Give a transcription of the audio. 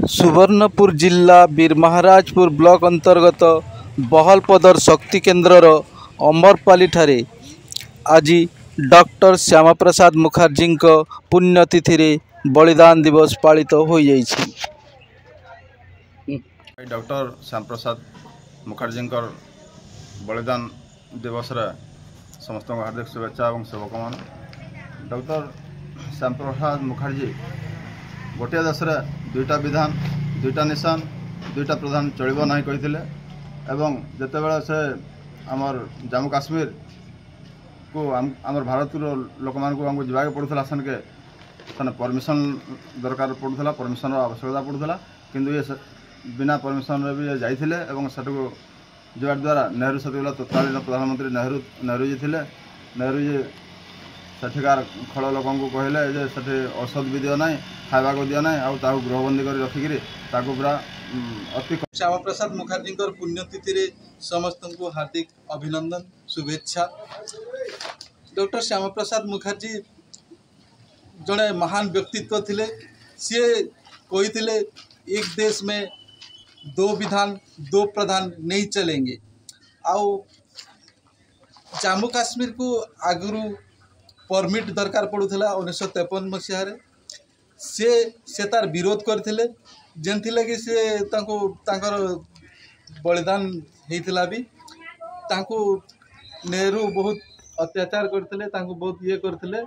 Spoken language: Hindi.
सुवर्णपुर जिला बीरमहाराजपुर ब्लॉक अंतर्गत बहलपदर शक्ति केन्द्रर अमरपाली ठारे आज डॉक्टर श्यामा प्रसाद मुखर्जी पुण्यतिथि रे बलिदान दिवस पालित हो जाइछि। डॉक्टर श्याम प्रसाद मुखर्जी बलिदान दिवस रे समस्त हार्दिक शुभेच्छा और शुभकामना। डॉक्टर श्याम प्रसाद मुखर्जी गोटे देश रे दुईटा विधान दुईटा निशान दुईटा प्रधान चलिब ना कही जिते बड़े से आमर जम्मू काश्मीर को आमर भारत लोक मानक जावाक पड़ूला सन के परमिशन दरकार पड़ूला परमिशन आवश्यकता पड़ूला किंतु ये बिना परमिशन रे भी जाइए सेठू जावा द्वारा नेहरू से तत्कालीन प्रधानमंत्री नेहरू जी थे। नेहरू जी सेठिकार खल लोक कहले जे सेठी औषध भी दियो ना खावा को दियो ना आउ गृहबंदी कर रखिकी पूरा अति। श्यामा प्रसाद मुखर्जी पुण्यतिथि रे समस्त को हार्दिक अभिनंदन शुभेच्छा। डॉक्टर श्यामा प्रसाद मुखर्जी जड़े महान व्यक्तित्व थिले। सी कही एक देश में दो विधान दो प्रधान नहीं चलेंगे। आउ जम्मू काश्मीर को आगुरी परमिट दरकार पड़ूला 1953 मसीह से तार विरोध करथिले जेनथि लगी से तांकर बलिदान होइथिला भी तांको नेहरू बहुत अत्याचार करथिले तांको बहुत ये करथिले